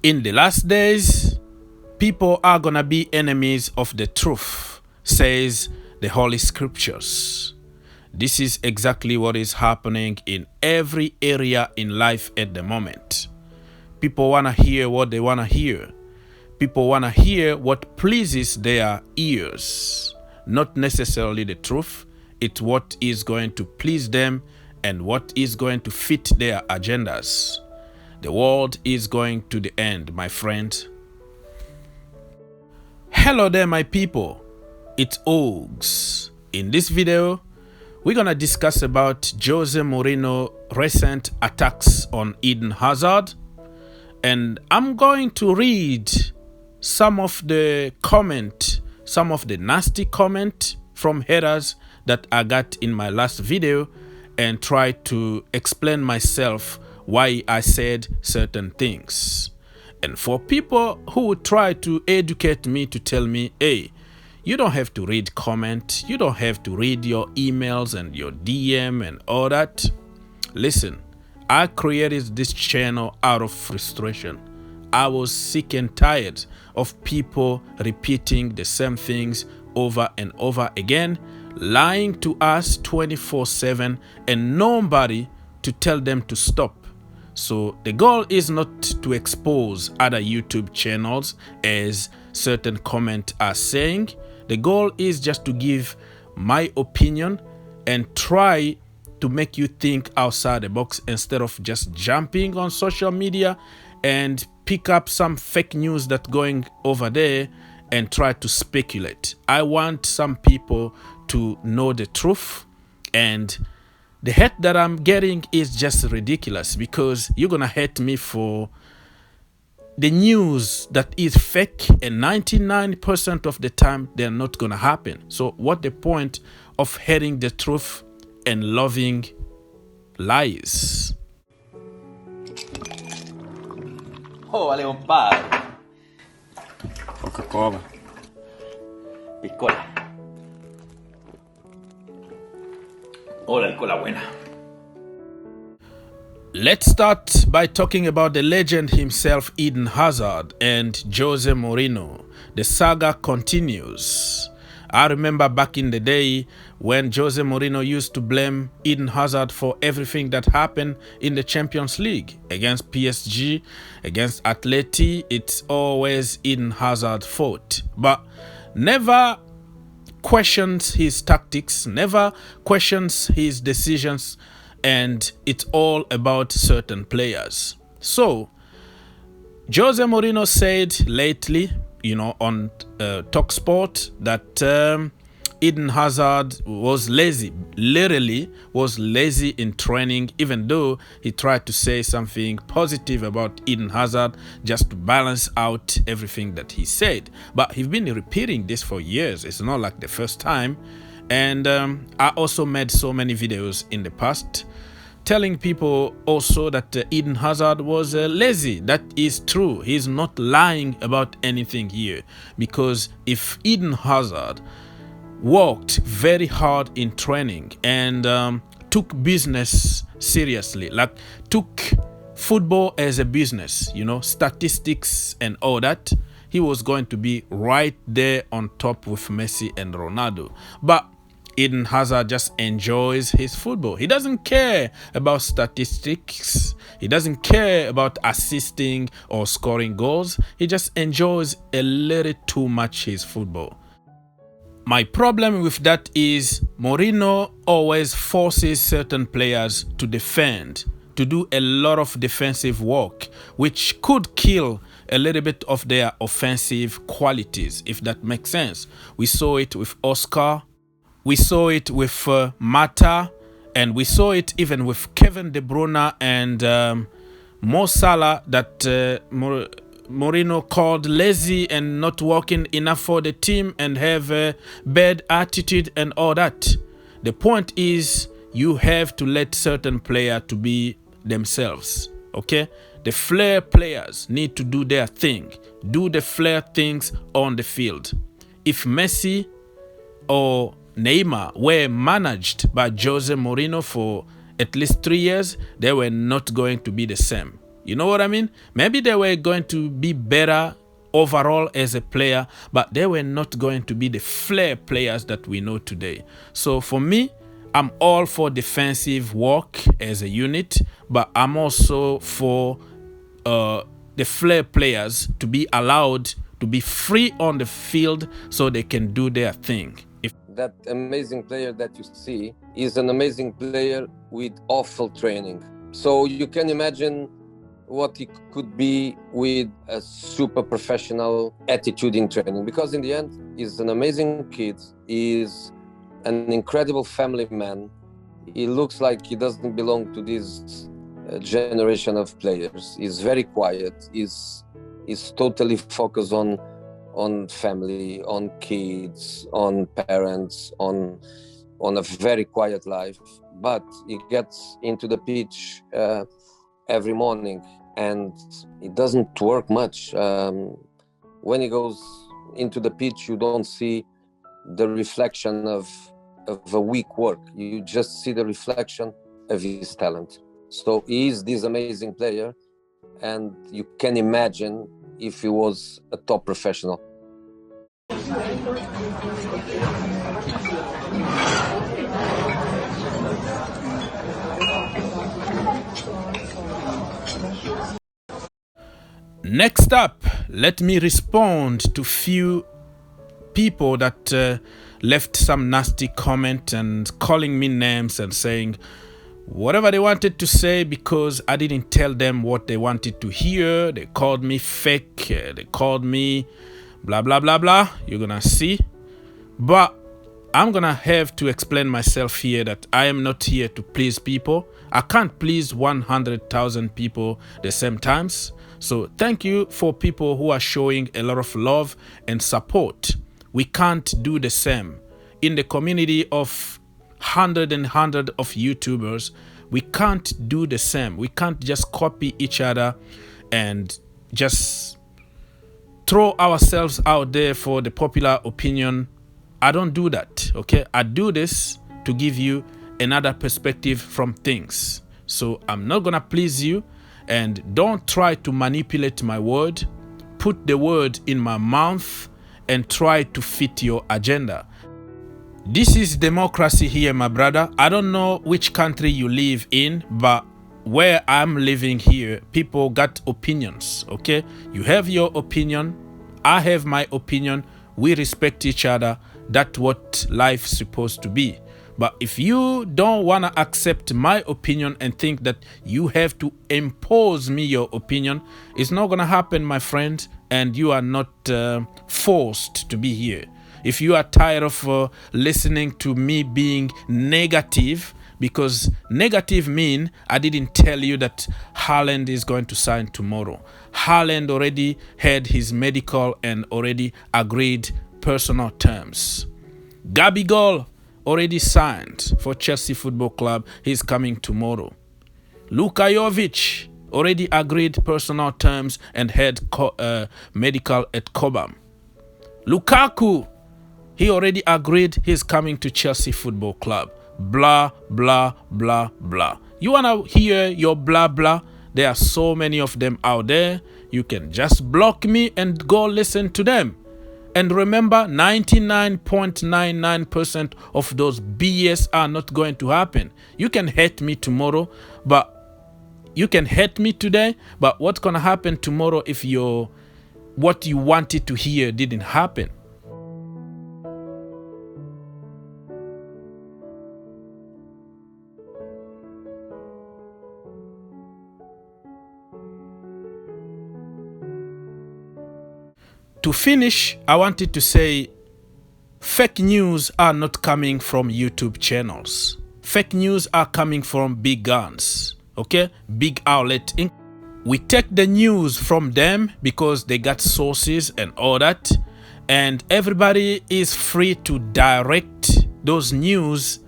In the last days, people are gonna be enemies of the truth, says the Holy Scriptures. This is exactly what is happening in every area in life at the moment. People wanna hear what they wanna hear. People wanna hear what pleases their ears. Not necessarily the truth. It's what is going to please them and what is going to fit their agendas. The world is going to the end, my friend. Hello there, my people. It's Ogs. In this video, we're gonna discuss about Jose Mourinho's recent attacks on Eden Hazard, and I'm going to read some of the nasty comment from haters that I got in my last video and try to explain myself why I said certain things. And for people who would try to educate me to tell me, hey, you don't have to read comment, you don't have to read your emails and your DM and all that. Listen, I created this channel out of frustration. I was sick and tired of people repeating the same things over and over again, lying to us 24/7 and nobody to tell them to stop. So the goal is not to expose other YouTube channels as certain comments are saying. The goal is just to give my opinion and try to make you think outside the box instead of just jumping on social media and pick up some fake news that's going over there and try to speculate. I want some people to know the truth, and the hate that I'm getting is just ridiculous because you're gonna hate me for the news that is fake, and 99% of the time they're not gonna happen. So what the point of hating the truth and loving lies? Oh, vale, compadre. Coca-Cola. Piscola. Hola, piscola buena. Let's start by talking about the legend himself, Eden Hazard, and Jose Mourinho. The saga continues. I remember back in the day when Jose Mourinho used to blame Eden Hazard for everything that happened in the Champions League. Against PSG, against Atleti, it's always Eden Hazard's fault. But never questions his tactics, never questions his decisions, and it's all about certain players. So Jose Mourinho said lately, on TalkSport, that Eden Hazard was lazy, literally was lazy in training, even though he tried to say something positive about Eden Hazard just to balance out everything that he said. But he's been repeating this for years. It's not like the first time. And I also made so many videos in the past telling people also that Eden Hazard was lazy. That is true. He's not lying about anything here, because if Eden Hazard worked very hard in training and took business seriously, like took football as a business, statistics and all that, he was going to be right there on top with Messi and Ronaldo. But Eden Hazard just enjoys his football. He doesn't care about statistics. He doesn't care about assisting or scoring goals. He just enjoys a little too much his football. My problem with that is Mourinho always forces certain players to defend, to do a lot of defensive work, which could kill a little bit of their offensive qualities, if that makes sense. We saw it with Oscar. We saw it with Mata, and we saw it even with Kevin De Bruyne and Mo Salah, that Mourinho called lazy and not working enough for the team and have a bad attitude and all that. The point is, you have to let certain players to be themselves, okay? The flair players need to do their thing, do the flair things on the field. If Messi or Neymar were managed by Jose Mourinho for at least 3 years, they were not going to be the same. You know what I mean? Maybe they were going to be better overall as a player, but they were not going to be the flair players that we know today. So for me, I'm all for defensive work as a unit, but I'm also for the flair players to be allowed to be free on the field so they can do their thing. That amazing player that you see is an amazing player with awful training. So you can imagine what he could be with a super professional attitude in training, because in the end, he's an amazing kid. He's an incredible family man. He looks like he doesn't belong to this generation of players. He's very quiet. He's totally focused on family, on kids, on parents, on a very quiet life. But he gets into the pitch every morning, and it doesn't work much. When he goes into the pitch, you don't see the reflection of a weak work. You just see the reflection of his talent. So he is this amazing player, and you can imagine if he was a top professional. Next up, let me respond to few people that left some nasty comment and calling me names and saying whatever they wanted to say because I didn't tell them what they wanted to hear. They called me fake, they called me blah blah blah blah. You're gonna see. But I'm gonna have to explain myself here that I am not here to please people. I can't please 100,000 people the same times. So thank you for people who are showing a lot of love and support. We can't do the same. In the community of hundred of YouTubers, we can't do the same. We can't just copy each other and just throw ourselves out there for the popular opinion. I don't do that, okay? I do this to give you another perspective from things. So I'm not gonna please you, and don't try to manipulate my word. Put the word in my mouth and try to fit your agenda. This is democracy here, my brother. I don't know which country you live in, but where I'm living here, people got opinions, okay? You have your opinion, I have my opinion, we respect each other. That's what life's supposed to be. But if you don't want to accept my opinion and think that you have to impose me your opinion, it's not going to happen, my friend, and you are not forced to be here. If you are tired of listening to me being negative, because negative mean I didn't tell you that Haaland is going to sign tomorrow. Haaland already had his medical and already agreed personal terms. Gabigol already signed for Chelsea Football Club. He's coming tomorrow. Luka Jovic already agreed personal terms and had medical at Cobham. Lukaku, he already agreed he's coming to Chelsea Football Club. Blah, blah, blah, blah. You want to hear your blah, blah? There are so many of them out there. You can just block me and go listen to them. And remember, 99.99% of those BS are not going to happen. You can hate me tomorrow, but you can hate me today, but what's going to happen tomorrow if what you wanted to hear didn't happen? To finish, I wanted to say fake news are not coming from YouTube channels. Fake news are coming from big guns, okay? Big outlet. We take the news from them because they got sources and all that, and everybody is free to direct those news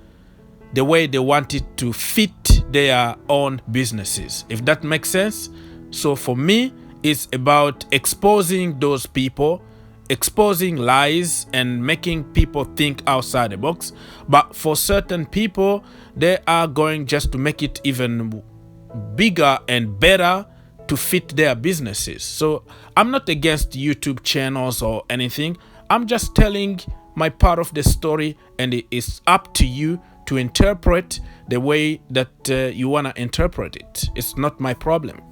the way they want it to fit their own businesses, if that makes sense. So for me, it's about exposing those people, exposing lies and making people think outside the box. But for certain people, they are going just to make it even bigger and better to fit their businesses. So I'm not against YouTube channels or anything. I'm just telling my part of the story, and it is up to you to interpret the way that you want to interpret it. It's not my problem.